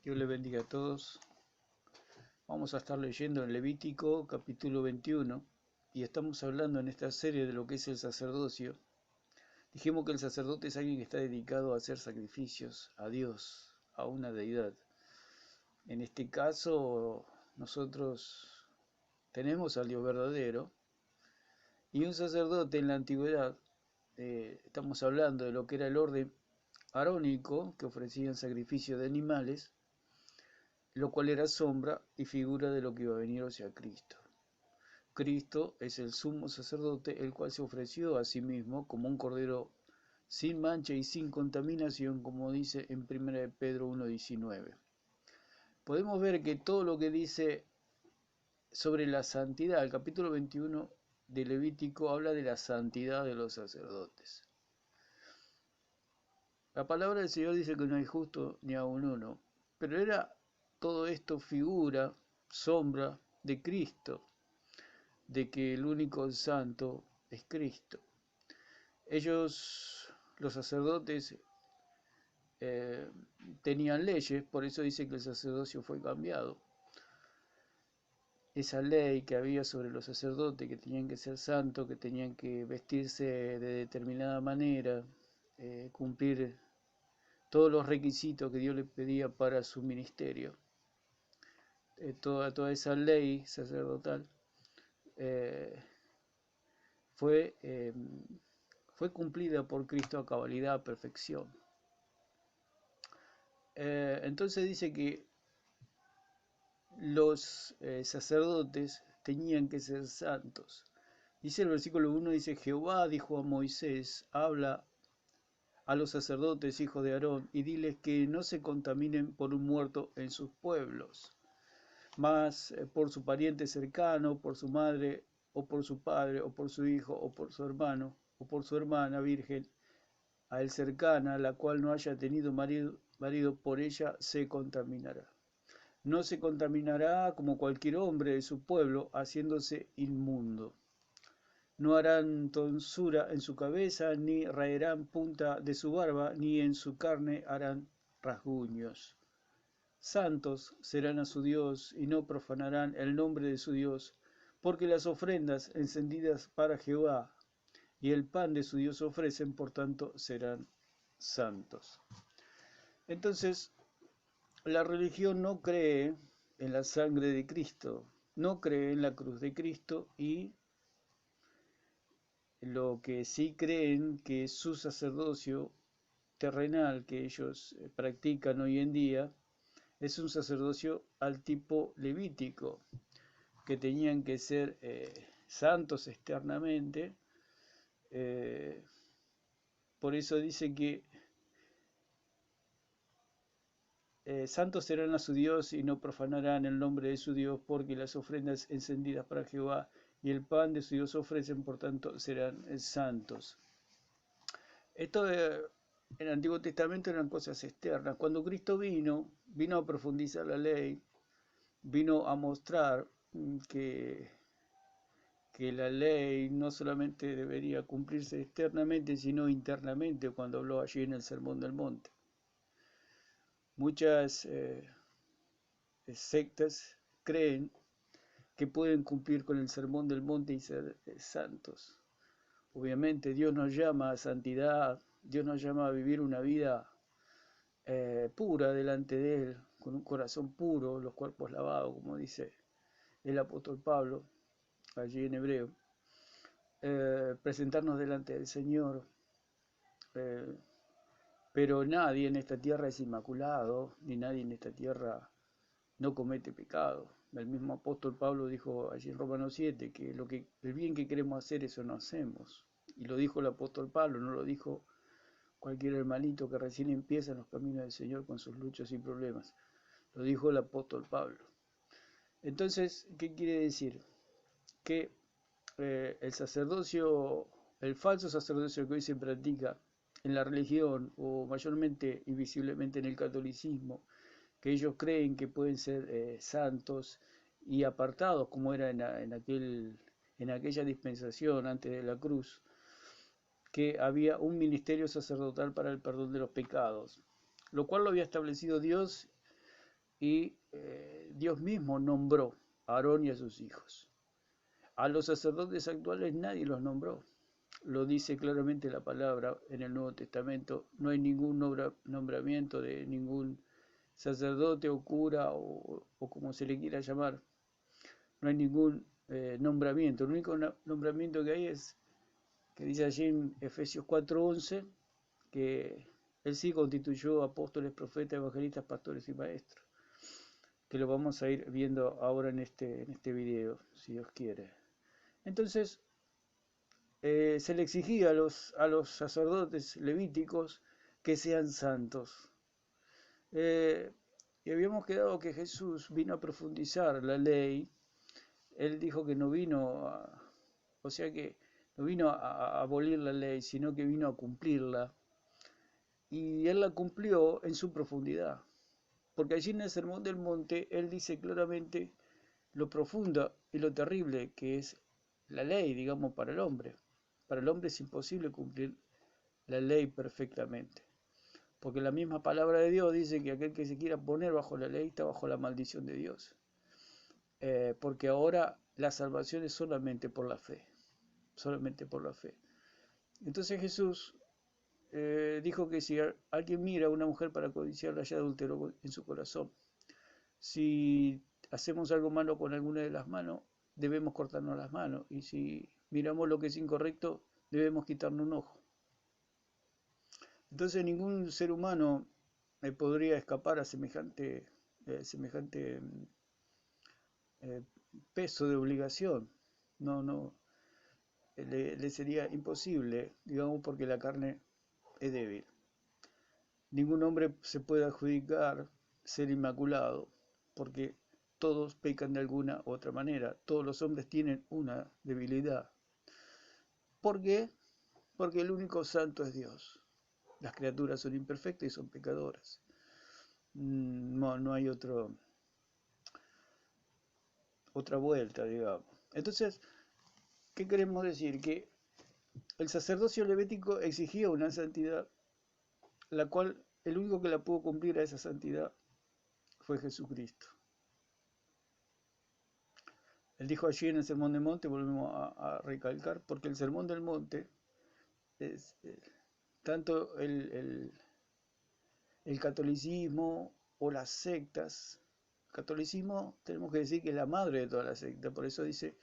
Dios le bendiga a todos. Vamos a estar leyendo en Levítico capítulo 21 y estamos hablando en esta serie de lo que es el sacerdocio. Dijimos que el sacerdote es alguien que está dedicado a hacer sacrificios a Dios, a una deidad. En este caso, nosotros tenemos al Dios verdadero y un sacerdote en la antigüedad. Estamos hablando de lo que era el orden arónico, que ofrecían sacrificio de animales, lo cual era sombra y figura de lo que iba a venir, o sea, Cristo. Cristo es el sumo sacerdote, el cual se ofreció a sí mismo como un cordero sin mancha y sin contaminación, como dice en 1 Pedro 1:19. Podemos ver que todo lo que dice sobre la santidad, el capítulo 21 de Levítico habla de la santidad de los sacerdotes. La palabra del Señor dice que no hay justo ni aun uno, pero era todo esto figura, sombra de Cristo, de que el único santo es Cristo. Ellos, los sacerdotes, tenían leyes, por eso dice que el sacerdocio fue cambiado. Esa ley que había sobre los sacerdotes, que tenían que ser santos, que tenían que vestirse de determinada manera, cumplir todos los requisitos que Dios les pedía para su ministerio. Toda esa ley sacerdotal fue cumplida por Cristo a cabalidad, a perfección. Entonces dice que los sacerdotes tenían que ser santos. Dice el versículo 1, dice, Jehová dijo a Moisés, habla a los sacerdotes, hijos de Aarón, y diles que no se contaminen por un muerto en sus pueblos, mas por su pariente cercano, por su madre, o por su padre, o por su hijo, o por su hermano, o por su hermana virgen, a él cercana, la cual no haya tenido marido, por ella se contaminará. No se contaminará como cualquier hombre de su pueblo, haciéndose inmundo. No harán tonsura en su cabeza, ni raerán punta de su barba, ni en su carne harán rasguños. Santos serán a su Dios, y no profanarán el nombre de su Dios, porque las ofrendas encendidas para Jehová y el pan de su Dios ofrecen, por tanto serán santos. Entonces, la religión no cree en la sangre de Cristo, no cree en la cruz de Cristo, y lo que sí creen que es su sacerdocio terrenal que ellos practican hoy en día es un sacerdocio al tipo levítico, que tenían que ser santos externamente. Por eso dice que santos serán a su Dios y no profanarán el nombre de su Dios, porque las ofrendas encendidas para Jehová y el pan de su Dios ofrecen, por tanto serán santos. Esto en el Antiguo Testamento eran cosas externas. Cuando Cristo vino a profundizar la ley, vino a mostrar que la ley no solamente debería cumplirse externamente, sino internamente, cuando habló allí en el Sermón del Monte. Muchas sectas creen que pueden cumplir con el Sermón del Monte y ser santos. Obviamente Dios nos llama a santidad, Dios nos llama a vivir una vida pura delante de Él, con un corazón puro, los cuerpos lavados, como dice el apóstol Pablo, allí en Hebreo. Presentarnos delante del Señor, pero nadie en esta tierra es inmaculado, ni nadie en esta tierra no comete pecado. El mismo apóstol Pablo dijo allí en Romanos 7 que el bien que queremos hacer, eso no hacemos. Y lo dijo el apóstol Pablo, no lo dijo cualquier hermanito que recién empieza en los caminos del Señor con sus luchas y problemas. Lo dijo el apóstol Pablo. Entonces, ¿qué quiere decir? Que el sacerdocio, el falso sacerdocio que hoy se practica en la religión, o mayormente y visiblemente en el catolicismo, que ellos creen que pueden ser santos y apartados, como era en aquella dispensación antes de la cruz, que había un ministerio sacerdotal para el perdón de los pecados, lo cual lo había establecido Dios y Dios mismo nombró a Aarón y a sus hijos. A los sacerdotes actuales nadie los nombró. Lo dice claramente la palabra en el Nuevo Testamento. No hay ningún nombramiento de ningún sacerdote o cura o como se le quiera llamar. No hay ningún nombramiento. El único nombramiento que hay es que dice allí en Efesios 4:11 que él sí constituyó apóstoles, profetas, evangelistas, pastores y maestros, que lo vamos a ir viendo ahora en este video, si Dios quiere. Entonces, se le exigía a los sacerdotes levíticos que sean santos. Y habíamos quedado que Jesús vino a profundizar la ley. Él dijo que no vino o sea que no vino a abolir la ley, sino que vino a cumplirla. Y él la cumplió en su profundidad. Porque allí en el Sermón del Monte, él dice claramente lo profunda y lo terrible que es la ley, digamos, para el hombre. Para el hombre es imposible cumplir la ley perfectamente. Porque la misma palabra de Dios dice que aquel que se quiera poner bajo la ley está bajo la maldición de Dios. Porque ahora la salvación es solamente por la fe. Solamente por la fe. Entonces Jesús dijo que si alguien mira a una mujer para codiciarla, ya adulteró en su corazón. Si hacemos algo malo con alguna de las manos, debemos cortarnos las manos. Y si miramos lo que es incorrecto, debemos quitarnos un ojo. Entonces ningún ser humano podría escapar a semejante eh, peso de obligación. No, le sería imposible, digamos, porque la carne es débil. Ningún hombre se puede adjudicar ser inmaculado, porque todos pecan de alguna u otra manera. Todos los hombres tienen una debilidad. ¿Por qué? Porque el único santo es Dios. Las criaturas son imperfectas y son pecadoras. No hay otra vuelta, digamos. Entonces, ¿qué queremos decir? Que el sacerdocio levítico exigía una santidad, la cual el único que la pudo cumplir a esa santidad fue Jesucristo. Él dijo allí en el Sermón del Monte, volvemos a recalcar, porque el Sermón del Monte es tanto el catolicismo o las sectas. Catolicismo tenemos que decir que es la madre de toda la secta, por eso dice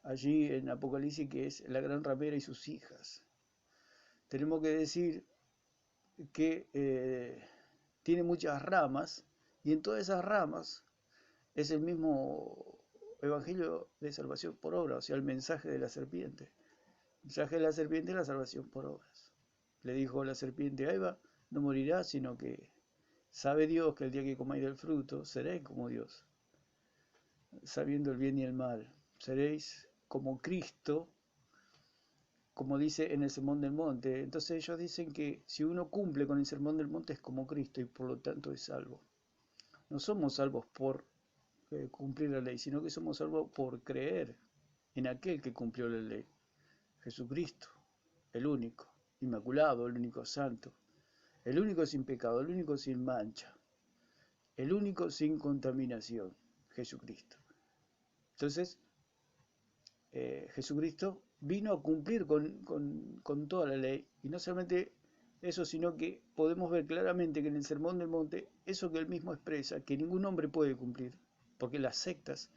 allí en Apocalipsis que es la gran ramera y sus hijas. Tenemos que decir que tiene muchas ramas y en todas esas ramas es el mismo evangelio de salvación por obra, o sea, el mensaje de la serpiente. El mensaje de la serpiente es la salvación por obras. Le dijo la serpiente a Eva, no morirás, sino que sabe Dios que el día que comáis del fruto seréis como Dios, sabiendo el bien y el mal. Seréis como Cristo, como dice en el Sermón del Monte. Entonces ellos dicen que si uno cumple con el Sermón del Monte es como Cristo y por lo tanto es salvo. No somos salvos por cumplir la ley, sino que somos salvos por creer en aquel que cumplió la ley, Jesucristo, el único, inmaculado, el único santo, el único sin pecado, el único sin mancha, el único sin contaminación, Jesucristo. Entonces, Jesucristo vino a cumplir con toda la ley, y no solamente eso, sino que podemos ver claramente que en el Sermón del Monte, eso que él mismo expresa, que ningún hombre puede cumplir, porque las sectas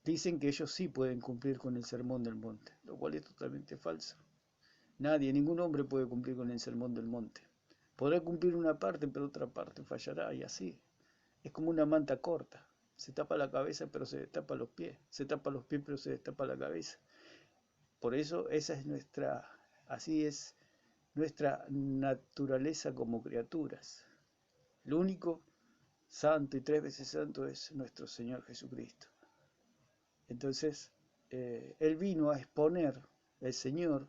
dicen que ellos sí pueden cumplir con el Sermón del Monte, lo cual es totalmente falso. Nadie, ningún hombre puede cumplir con el Sermón del Monte. Podrá cumplir una parte, pero otra parte fallará, y así. Es como una manta corta. Se tapa la cabeza, pero se destapa los pies. Se tapa los pies, pero se destapa la cabeza. Por eso así es nuestra naturaleza como criaturas. Lo único santo y 3 veces santo es nuestro Señor Jesucristo. Entonces, Él vino a exponer, el Señor,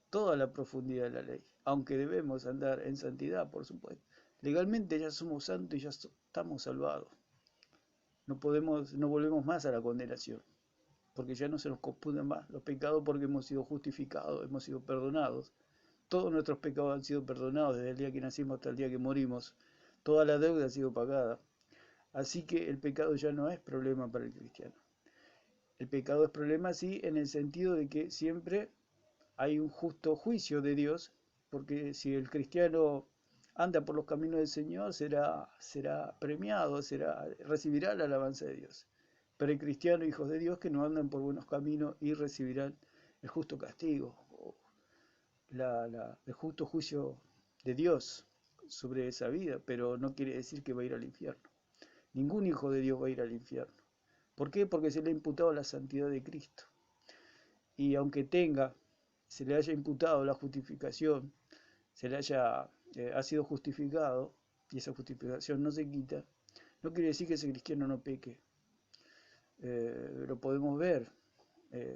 toda la profundidad de la ley, aunque debemos andar en santidad, por supuesto. Legalmente ya somos santos y ya estamos salvados. No volvemos más a la condenación, porque ya no se nos computan más los pecados porque hemos sido justificados, hemos sido perdonados. Todos nuestros pecados han sido perdonados desde el día que nacimos hasta el día que morimos. toda la deuda ha sido pagada. Así que el pecado ya no es problema para el cristiano. El pecado es problema, sí, en el sentido de que siempre hay un justo juicio de Dios, porque si el cristiano anda por los caminos del Señor, será premiado, recibirá la alabanza de Dios. Pero hay cristianos, hijos de Dios, que no andan por buenos caminos y recibirán el justo castigo, o el justo juicio de Dios sobre esa vida, pero no quiere decir que va a ir al infierno. Ningún hijo de Dios va a ir al infierno. ¿Por qué? Porque se le ha imputado la santidad de Cristo. Y aunque se le haya imputado la justificación, ha sido justificado, y esa justificación no se quita, no quiere decir que ese cristiano no peque. Lo podemos ver,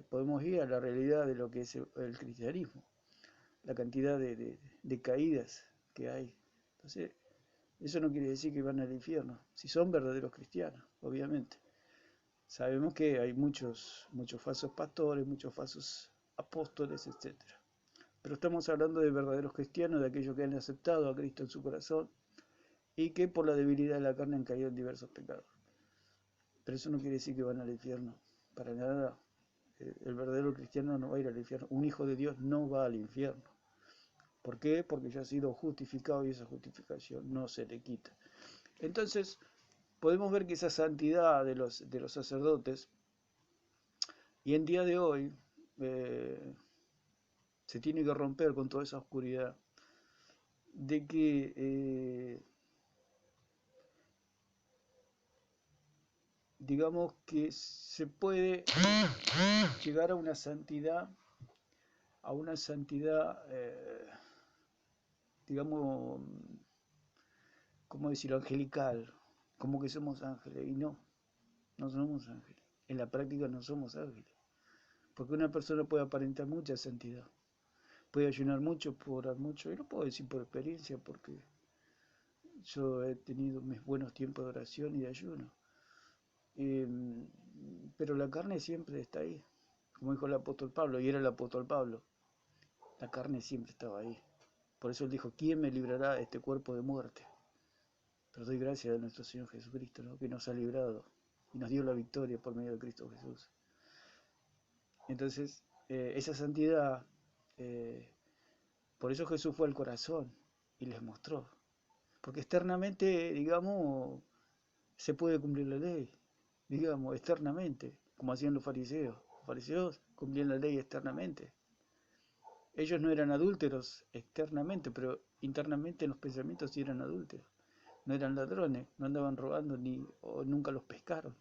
podemos ir a la realidad de lo que es el cristianismo, la cantidad de caídas que hay. Entonces, eso no quiere decir que van al infierno, si son verdaderos cristianos, obviamente. Sabemos que hay muchos falsos pastores, muchos falsos apóstoles, etcétera. Pero estamos hablando de verdaderos cristianos, de aquellos que han aceptado a Cristo en su corazón y que por la debilidad de la carne han caído en diversos pecados. Pero eso no quiere decir que van al infierno, para nada. El verdadero cristiano no va a ir al infierno. Un hijo de Dios no va al infierno. ¿Por qué? Porque ya ha sido justificado y esa justificación no se le quita. Entonces, podemos ver que esa santidad de los sacerdotes, y en día de hoy, se tiene que romper con toda esa oscuridad de que digamos que se puede llegar a una santidad, digamos, ¿cómo decirlo? Angelical, como que somos ángeles, y no somos ángeles. En la práctica no somos ángeles, porque una persona puede aparentar mucha santidad, puede ayunar mucho, puede orar mucho, y lo puedo decir por experiencia, porque yo he tenido mis buenos tiempos de oración y de ayuno. Eh, pero la carne siempre está ahí, como dijo el apóstol Pablo, y era el apóstol Pablo. La carne siempre estaba ahí. Por eso él dijo, ¿quién me librará de este cuerpo de muerte? Pero doy gracias a nuestro Señor Jesucristo, ¿no? Que nos ha librado y nos dio la victoria por medio de Cristo Jesús. Entonces, esa santidad, eh, por eso Jesús fue al corazón y les mostró. Porque externamente, digamos, se puede cumplir la ley, digamos, externamente, como hacían los fariseos. Los fariseos cumplían la ley externamente. Ellos no eran adúlteros externamente, pero internamente en los pensamientos sí eran adúlteros. No eran ladrones, no andaban robando o nunca los pescaron,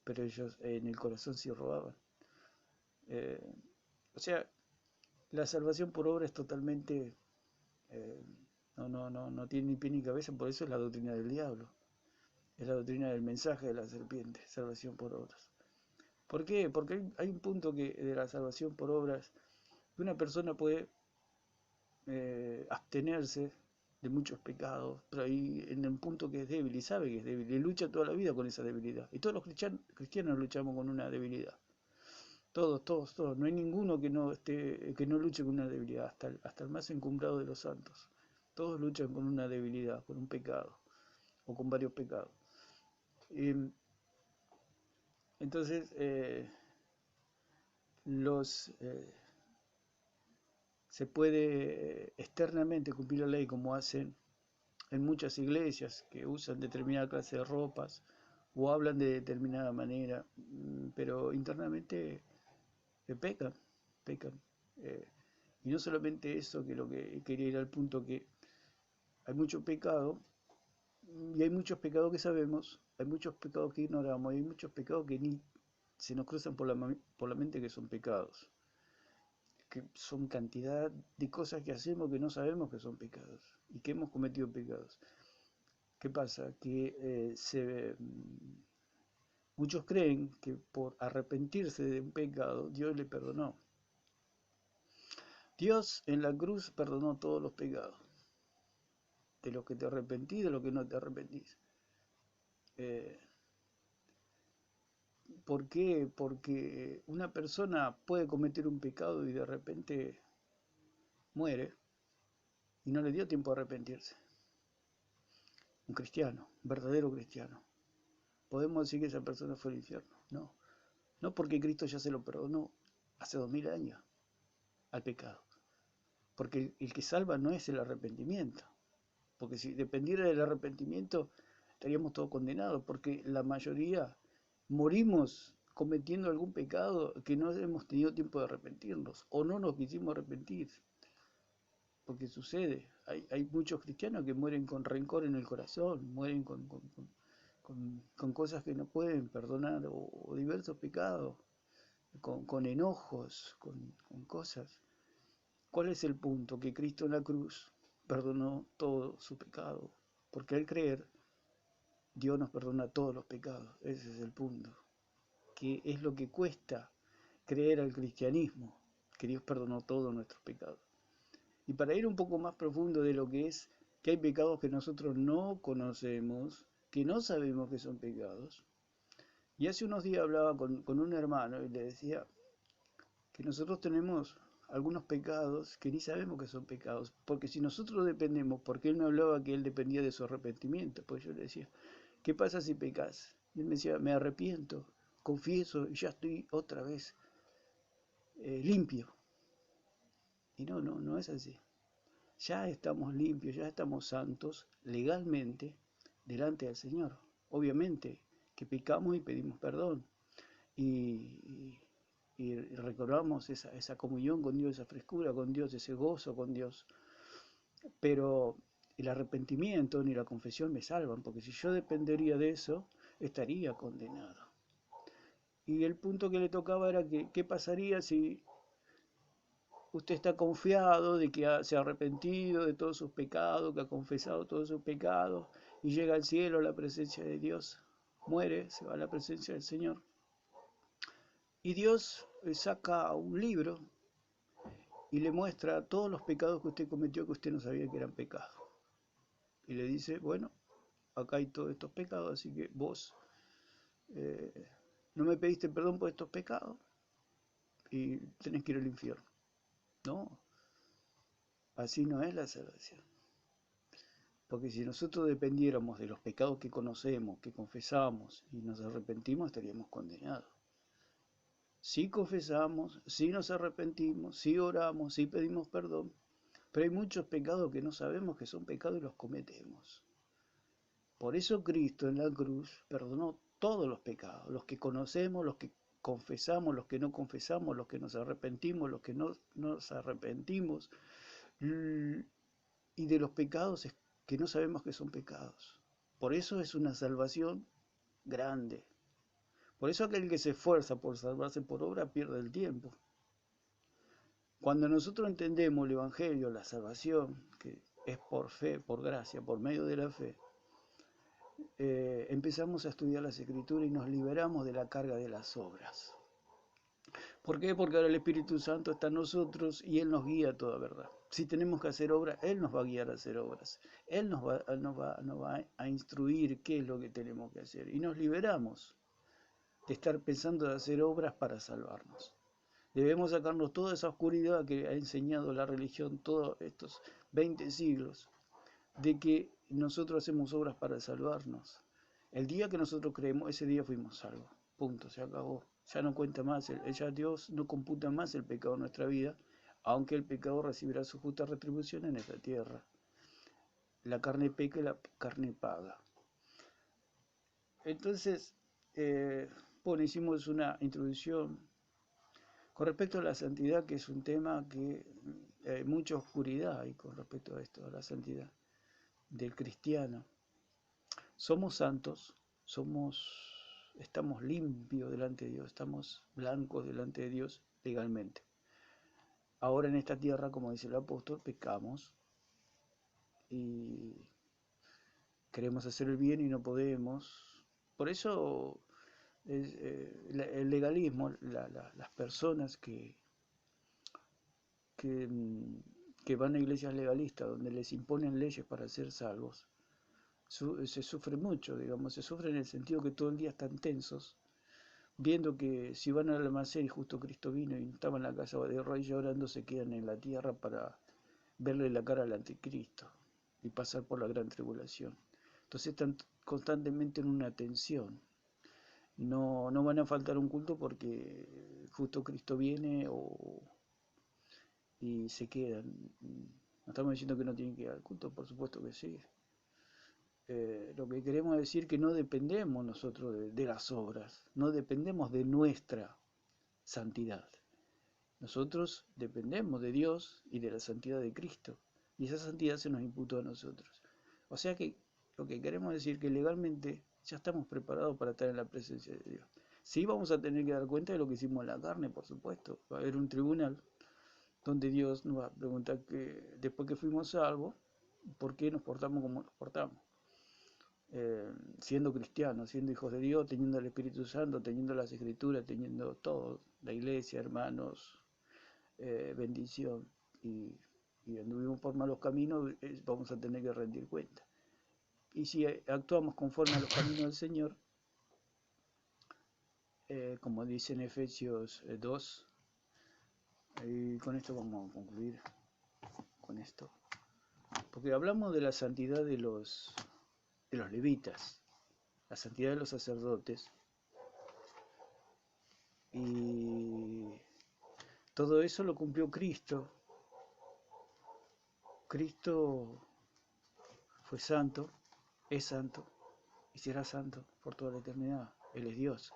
pero ellos en el corazón sí robaban. Eh, o sea, la salvación por obra es totalmente, eh, no tiene ni pie ni cabeza, por eso es la doctrina del diablo. Es la doctrina del mensaje de la serpiente, salvación por obras. ¿Por qué? Porque hay un punto de la salvación por obras que una persona puede abstenerse de muchos pecados, pero ahí en un punto que es débil y sabe que es débil y lucha toda la vida con esa debilidad. Y todos los cristianos luchamos con una debilidad. Todos. No hay ninguno que no luche con una debilidad, hasta el más encumbrado de los santos. Todos luchan con una debilidad, con un pecado o con varios pecados. Entonces, se puede externamente cumplir la ley como hacen en muchas iglesias que usan determinada clase de ropas o hablan de determinada manera, pero internamente pecan. eh, y no solamente eso, que lo que quería ir al punto que hay mucho pecado, y hay muchos pecados que sabemos, hay muchos pecados que ignoramos, hay muchos pecados que ni se nos cruzan por la mente que son pecados, que son cantidad de cosas que hacemos que no sabemos que son pecados y que hemos cometido pecados. ¿Qué pasa? Que muchos creen que por arrepentirse de un pecado, Dios le perdonó. Dios en la cruz perdonó todos los pecados, de los que te arrepentís, de los que no te arrepentís. Eh, ¿Por qué? Porque una persona puede cometer un pecado y de repente muere y no le dio tiempo a arrepentirse. un cristiano, un verdadero cristiano. ¿Podemos decir que esa persona fue al infierno? No. No porque Cristo ya se lo perdonó hace 2000 años al pecado. Porque el que salva no es el arrepentimiento. Porque si dependiera del arrepentimiento, estaríamos todos condenados. Porque la mayoría morimos cometiendo algún pecado que no hemos tenido tiempo de arrepentirnos. O no nos quisimos arrepentir. Porque sucede. Hay muchos cristianos que mueren con rencor en el corazón. Mueren con cosas que no pueden perdonar. O diversos pecados. Con enojos. Con cosas. ¿Cuál es el punto? Que Cristo en la cruz perdonó todo su pecado. Porque al creer, Dios nos perdona todos los pecados. Ese es el punto. Que es lo que cuesta creer al cristianismo. Que Dios perdonó todos nuestros pecados. Y para ir un poco más profundo de lo que es, que hay pecados que nosotros no conocemos, que no sabemos que son pecados. Y hace unos días hablaba con un hermano y le decía que nosotros tenemos algunos pecados que ni sabemos que son pecados, porque si nosotros dependemos, porque él me hablaba que él dependía de su arrepentimiento, pues yo le decía, ¿qué pasa si pecas? Y él me decía, me arrepiento, confieso y ya estoy otra vez limpio. Y no es así. Ya estamos limpios, ya estamos santos legalmente delante del Señor. Obviamente que pecamos y pedimos perdón. Y recordamos esa comunión con Dios, esa frescura con Dios, ese gozo con Dios. Pero el arrepentimiento ni la confesión me salvan, porque si yo dependería de eso, estaría condenado. Y el punto que le tocaba era que, ¿qué pasaría si usted está confiado de que se ha arrepentido de todos sus pecados, que ha confesado todos sus pecados, y llega al cielo a la presencia de Dios? Muere, se va a la presencia del Señor. Y Dios saca un libro y le muestra todos los pecados que usted cometió que usted no sabía que eran pecados. Y le dice, bueno, acá hay todos estos pecados, así que vos no me pediste perdón por estos pecados y tenés que ir al infierno. No, así no es la salvación. Porque si nosotros dependiéramos de los pecados que conocemos, que confesamos y nos arrepentimos, estaríamos condenados. Sí confesamos, sí nos arrepentimos, sí oramos, sí pedimos perdón, pero hay muchos pecados que no sabemos que son pecados y los cometemos. Por eso Cristo en la cruz perdonó todos los pecados, los que conocemos, los que confesamos, los que no confesamos, los que nos arrepentimos, los que no nos arrepentimos, y de los pecados que no sabemos que son pecados. Por eso es una salvación grande. Por eso aquel que se esfuerza por salvarse por obra pierde el tiempo. Cuando nosotros entendemos el Evangelio, la salvación, que es por fe, por gracia, por medio de la fe, empezamos a estudiar las Escrituras y nos liberamos de la carga de las obras. ¿Por qué? Porque ahora el Espíritu Santo está en nosotros y Él nos guía a toda verdad. Si tenemos que hacer obras, Él nos va a guiar a hacer obras. Él nos va a instruir qué es lo que tenemos que hacer. Y nos liberamos de estar pensando de hacer obras para salvarnos. Debemos sacarnos toda esa oscuridad que ha enseñado la religión todos estos 20 siglos, de que nosotros hacemos obras para salvarnos. El día que nosotros creemos, ese día fuimos salvos. Punto, se acabó. Ya no cuenta más, ya Dios no computa más el pecado en nuestra vida, aunque el pecado recibirá su justa retribución en esta tierra. La carne peca y la carne paga. Entonces, bueno, hicimos una introducción con respecto a la santidad, que es un tema que hay mucha oscuridad hay con respecto a esto, a la santidad del cristiano. Somos santos, estamos limpios delante de Dios, estamos blancos delante de Dios legalmente. Ahora en esta tierra, como dice el apóstol, pecamos y queremos hacer el bien y no podemos. Por eso el legalismo, las personas que van a iglesias legalistas donde les imponen leyes para ser salvos, se sufre mucho, digamos, se sufre en el sentido que todo el día están tensos, viendo que si van al almacén y justo Cristo vino y estaba en la casa de rodillas llorando, se quedan en la tierra para verle la cara al anticristo y pasar por la gran tribulación. Entonces están constantemente en una tensión. No van a faltar un culto porque justo Cristo viene y se quedan. No estamos diciendo que no tienen que ir al culto, por supuesto que sí. Lo que queremos decir que no dependemos nosotros de las obras, no dependemos de nuestra santidad. Nosotros dependemos de Dios y de la santidad de Cristo, y esa santidad se nos imputó a nosotros. O sea que lo que queremos decir es que legalmente ya estamos preparados para estar en la presencia de Dios. Sí vamos a tener que dar cuenta de lo que hicimos en la carne, por supuesto. Va a haber un tribunal donde Dios nos va a preguntar que después que fuimos salvos, ¿por qué nos portamos como nos portamos? Siendo cristianos, siendo hijos de Dios, teniendo el Espíritu Santo, teniendo las Escrituras, teniendo todo, la iglesia, hermanos, bendición, y anduvimos por malos caminos, vamos a tener que rendir cuenta. Y si actuamos conforme a los caminos del Señor, como dice en Efesios 2, y con esto vamos a concluir con esto, porque hablamos de la santidad de los levitas, la santidad de los sacerdotes, y todo eso lo cumplió Cristo. Cristo fue santo, es santo y será santo por toda la eternidad. Él es Dios.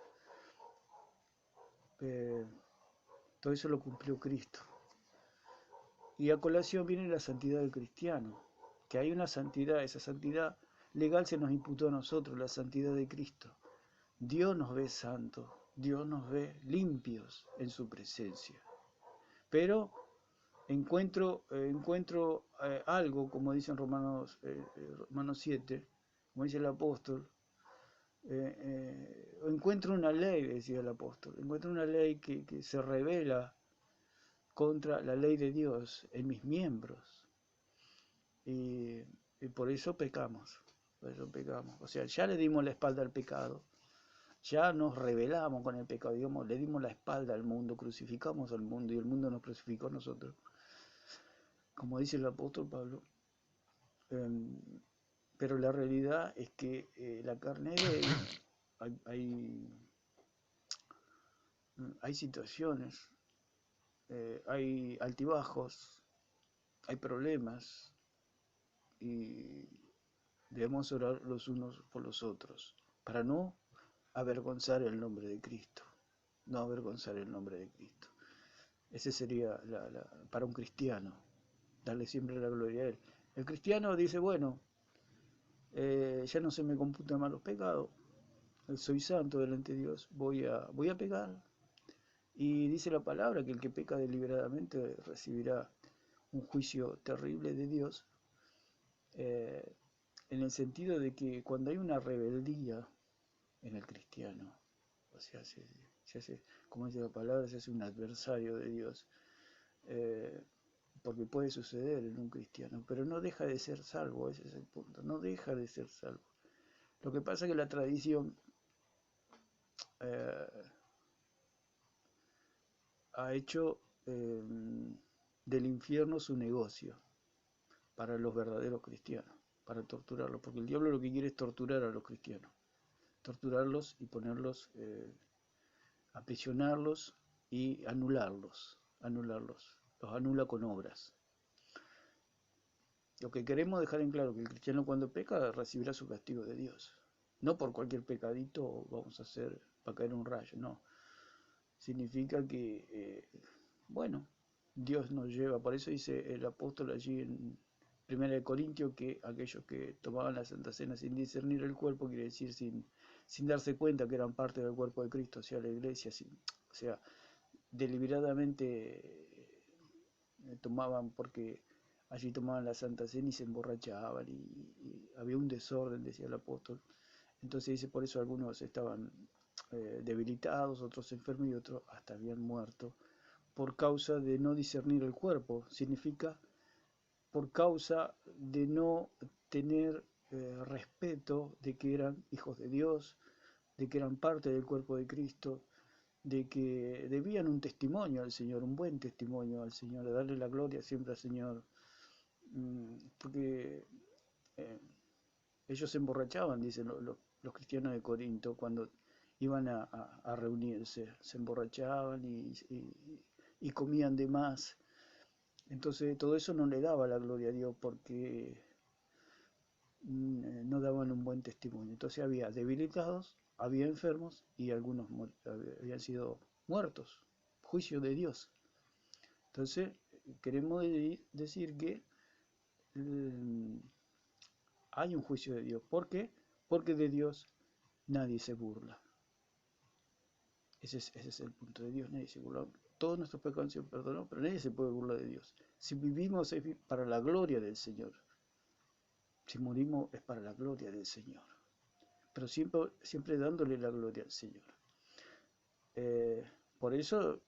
Todo eso lo cumplió Cristo. Y a colación viene la santidad del cristiano, que hay una santidad, esa santidad legal se nos imputó a nosotros, la santidad de Cristo. Dios nos ve santos, Dios nos ve limpios en su presencia. Pero encuentro algo, como dice en Romanos 7, como dice el apóstol, encuentro una ley, decía el apóstol, encuentro una ley que se revela contra la ley de Dios en mis miembros. Y por eso pecamos, O sea, ya le dimos la espalda al pecado, ya nos rebelamos con el pecado, digamos, le dimos la espalda al mundo, crucificamos al mundo y el mundo nos crucificó a nosotros. Como dice el apóstol Pablo, pero la realidad es que la carne es débil, hay situaciones, hay altibajos, hay problemas y debemos orar los unos por los otros para no avergonzar el nombre de Cristo, no avergonzar el nombre de Cristo. Ese sería para un cristiano, darle siempre la gloria a Él. El cristiano dice, bueno, ya no se me computan más los pecados, soy santo delante de Dios, voy a pecar. Y dice la palabra que el que peca deliberadamente recibirá un juicio terrible de Dios, en el sentido de que cuando hay una rebeldía en el cristiano, o sea, se hace, como dice la palabra, se hace un adversario de Dios, porque puede suceder en un cristiano, pero no deja de ser salvo, ese es el punto, no deja de ser salvo. Lo que pasa es que la tradición ha hecho del infierno su negocio para los verdaderos cristianos, para torturarlos, porque el diablo lo que quiere es torturar a los cristianos, torturarlos y ponerlos, aprisionarlos y anularlos, los anula con obras. Lo que queremos dejar en claro es que el cristiano cuando peca recibirá su castigo de Dios. No por cualquier pecadito vamos a hacer para caer un rayo, no. Significa que, bueno, Dios nos lleva, por eso dice el apóstol allí en 1 Corintios que aquellos que tomaban la Santa Cena sin discernir el cuerpo, quiere decir sin darse cuenta que eran parte del cuerpo de Cristo, o sea, la iglesia, o sea, deliberadamente tomaban porque allí tomaban la Santa Cena y se emborrachaban y había un desorden, decía el apóstol. Entonces dice, por eso algunos estaban debilitados, otros enfermos y otros hasta habían muerto por causa de no discernir el cuerpo. Significa por causa de no tener respeto de que eran hijos de Dios, de que eran parte del cuerpo de Cristo, de que debían un testimonio al Señor, un buen testimonio al Señor, de darle la gloria siempre al Señor, porque ellos se emborrachaban, dicen los cristianos de Corinto, cuando iban a reunirse, se emborrachaban y comían de más. Entonces todo eso no le daba la gloria a Dios porque no daban un buen testimonio. Entonces había debilitados, había enfermos y algunos habían sido muertos. Juicio de Dios. Entonces queremos decir que hay un juicio de Dios. ¿Por qué? Porque de Dios nadie se burla. Ese es el punto de Dios, nadie se burla. Todos nuestros pecados han sido perdonados, pero nadie se puede burlar de Dios. Si vivimos es para la gloria del Señor. Si morimos es para la gloria del Señor. Pero siempre dándole la gloria al Señor. Por eso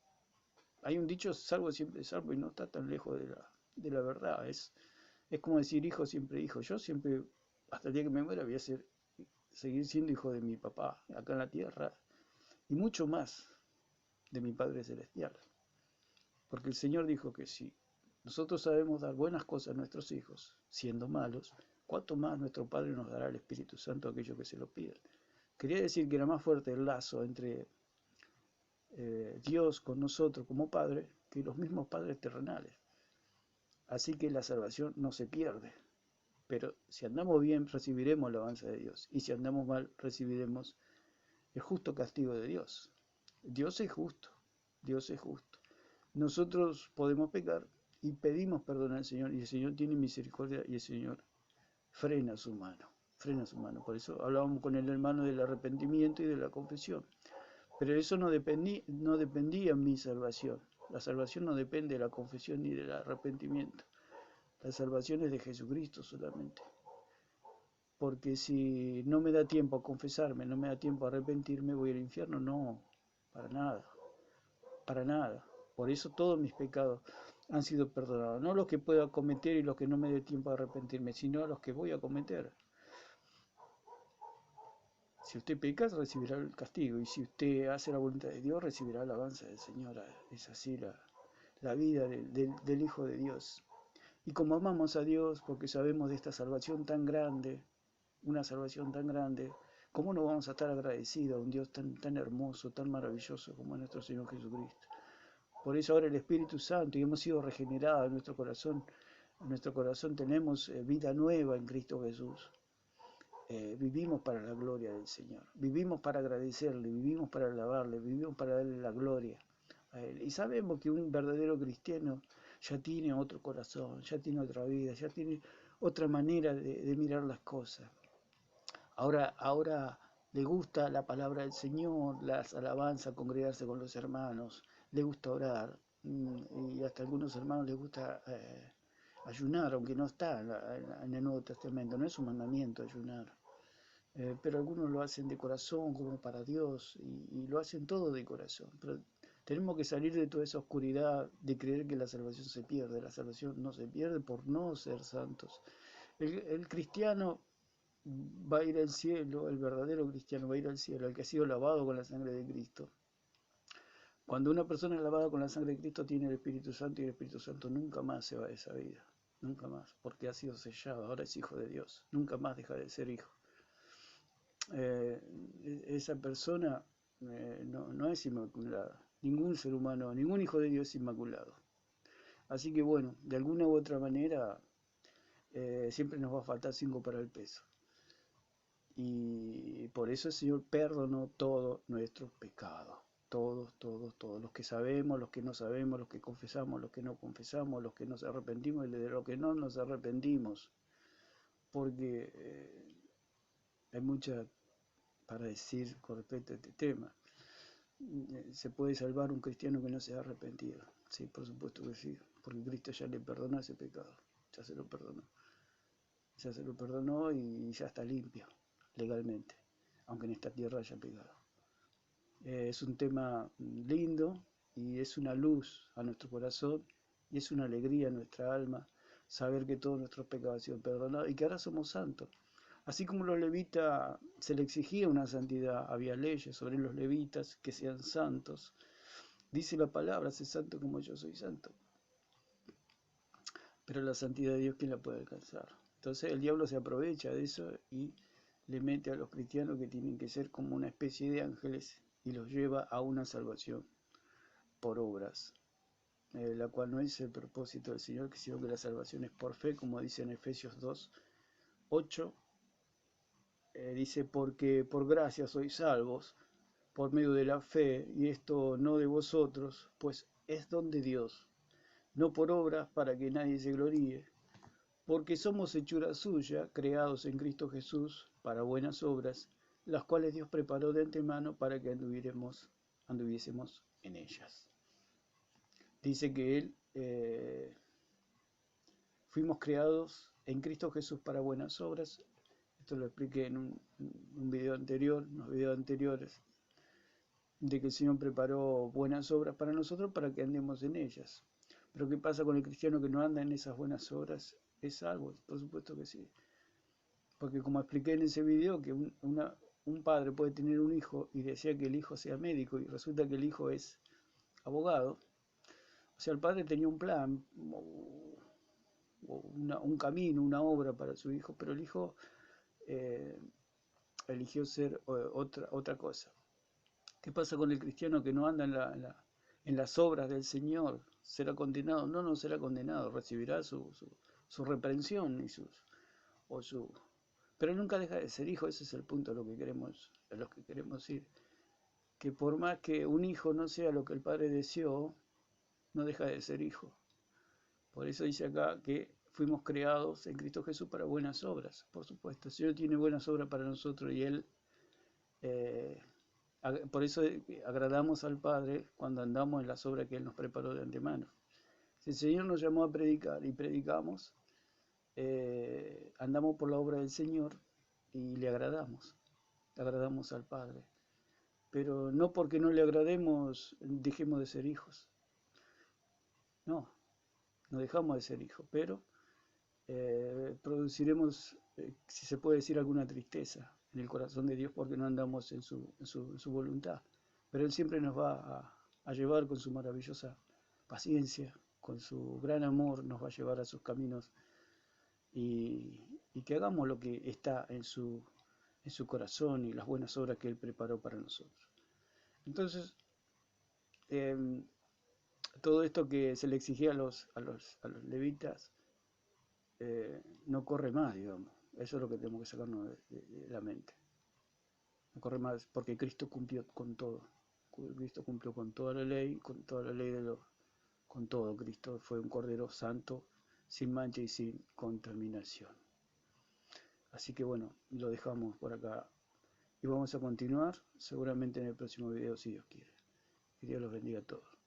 hay un dicho, salvo siempre salvo, y no está tan lejos de la verdad. Es como decir hijo, siempre hijo. Yo siempre, hasta el día que me muera, voy a seguir siendo hijo de mi papá acá en la tierra y mucho más de mi Padre Celestial. Porque el Señor dijo que si nosotros sabemos dar buenas cosas a nuestros hijos, siendo malos, ¿cuánto más nuestro Padre nos dará el Espíritu Santo a aquellos que se lo piden? Quería decir que era más fuerte el lazo entre Dios con nosotros como Padre que los mismos padres terrenales. Así que la salvación no se pierde. Pero si andamos bien, recibiremos la alabanza de Dios. Y si andamos mal, recibiremos el justo castigo de Dios. Dios es justo. Dios es justo. Nosotros podemos pecar y pedimos perdón al Señor. Y el Señor tiene misericordia y el Señor frena su mano. Frena su mano. Por eso hablábamos con el hermano del arrepentimiento y de la confesión. Pero eso no dependía de mi salvación. La salvación no depende de la confesión ni del arrepentimiento. La salvación es de Jesucristo solamente. Porque si no me da tiempo a confesarme, no me da tiempo a arrepentirme, voy al infierno. No, para nada, para nada. Por eso todos mis pecados han sido perdonados. No los que pueda cometer y los que no me dé tiempo a arrepentirme, sino los que voy a cometer. Si usted peca, recibirá el castigo. Y si usted hace la voluntad de Dios, recibirá la alabanza del Señor. Es así la vida del Hijo de Dios. Y como amamos a Dios, porque sabemos de esta salvación tan grande, una salvación tan grande, ¿cómo no vamos a estar agradecidos a un Dios tan hermoso, tan maravilloso como nuestro Señor Jesucristo? Por eso ahora el Espíritu Santo, y hemos sido regenerados en nuestro corazón tenemos vida nueva en Cristo Jesús. Vivimos para la gloria del Señor, vivimos para agradecerle, vivimos para alabarle, vivimos para darle la gloria a Él. Y sabemos que un verdadero cristiano ya tiene otro corazón, ya tiene otra vida, ya tiene otra manera de mirar las cosas. Ahora le gusta la palabra del Señor, las alabanzas, congregarse con los hermanos, le gusta orar, y hasta a algunos hermanos les gusta ayunar, aunque no está en el Nuevo Testamento, no es un mandamiento ayunar. Pero algunos lo hacen de corazón, como para Dios, y lo hacen todo de corazón. Pero tenemos que salir de toda esa oscuridad de creer que la salvación se pierde. La salvación no se pierde por no ser santos. El cristiano va a ir al cielo, el verdadero cristiano va a ir al cielo, el que ha sido lavado con la sangre de Cristo. Cuando una persona es lavada con la sangre de Cristo tiene el Espíritu Santo y el Espíritu Santo nunca más se va de esa vida, nunca más, porque ha sido sellado, ahora es hijo de Dios, nunca más deja de ser hijo. Esa persona no es inmaculada, ningún ser humano, ningún hijo de Dios es inmaculado. Así que bueno, de alguna u otra manera siempre nos va a faltar 5 para el peso. Y por eso el Señor perdonó todos nuestros pecados. Todos, todos, todos. Los que sabemos, los que no sabemos, los que confesamos, los que no confesamos, los que nos arrepentimos y de los que no nos arrepentimos. Porque hay mucha para decir con respecto a este tema. ¿Se puede salvar un cristiano que no se ha arrepentido? Sí, por supuesto que sí. Porque Cristo ya le perdonó ese pecado. Ya se lo perdonó. Ya se lo perdonó y ya está limpio legalmente, aunque en esta tierra haya pecado. Es un tema lindo y es una luz a nuestro corazón y es una alegría a nuestra alma saber que todos nuestros pecados han sido perdonados y que ahora somos santos. Así como los levitas se le exigía una santidad, había leyes sobre los levitas que sean santos. Dice la palabra, sé santo como yo soy santo. Pero la santidad de Dios, ¿quién la puede alcanzar? Entonces el diablo se aprovecha de eso y le mete a los cristianos que tienen que ser como una especie de ángeles y los lleva a una salvación por obras, la cual no es el propósito del Señor, sino que la salvación es por fe, como dice en Efesios 2, 8, dice, porque por gracia sois salvos, por medio de la fe, y esto no de vosotros, pues es don de Dios, no por obras para que nadie se gloríe, porque somos hechura suya, creados en Cristo Jesús para buenas obras, las cuales Dios preparó de antemano para que anduviésemos en ellas. Dice que fuimos creados en Cristo Jesús para buenas obras. Esto lo expliqué en un video anterior, unos videos anteriores, de que el Señor preparó buenas obras para nosotros para que andemos en ellas. Pero ¿qué pasa con el cristiano que no anda en esas buenas obras? ¿Es salvo? Por supuesto que sí. Porque como expliqué en ese video, que un padre puede tener un hijo y desea que el hijo sea médico y resulta que el hijo es abogado. O sea, el padre tenía un plan, un camino, una obra para su hijo, pero el hijo eh, eligió ser otra cosa. ¿Qué pasa con el cristiano que no anda en las obras del Señor? ¿Será condenado? No, no será condenado, recibirá su reprensión o su... Pero nunca deja de ser hijo, ese es el punto a lo que queremos ir. Que por más que un hijo no sea lo que el padre deseó, no deja de ser hijo. Por eso dice acá que fuimos creados en Cristo Jesús para buenas obras. Por supuesto, el Señor tiene buenas obras para nosotros y Él, eh, por eso agradamos al Padre cuando andamos en las obras que Él nos preparó de antemano. Si el Señor nos llamó a predicar y predicamos, andamos por la obra del Señor y le agradamos al Padre. Pero no porque no le agrademos, dejemos de ser hijos. No, no dejamos de ser hijos, pero produciremos, si se puede decir, alguna tristeza en el corazón de Dios porque no andamos en su voluntad. Pero Él siempre nos va a llevar con su maravillosa paciencia, con su gran amor, nos va a llevar a sus caminos y que hagamos lo que está en su corazón y las buenas obras que Él preparó para nosotros. Entonces, eh, todo esto que se le exigía a los levitas no corre más, digamos. Eso es lo que tenemos que sacarnos de la mente. No corre más porque Cristo cumplió con todo. Cristo cumplió con toda la ley, con todo. Cristo fue un Cordero Santo, sin mancha y sin contaminación. Así que bueno, lo dejamos por acá y vamos a continuar seguramente en el próximo video si Dios quiere. Que Dios los bendiga a todos.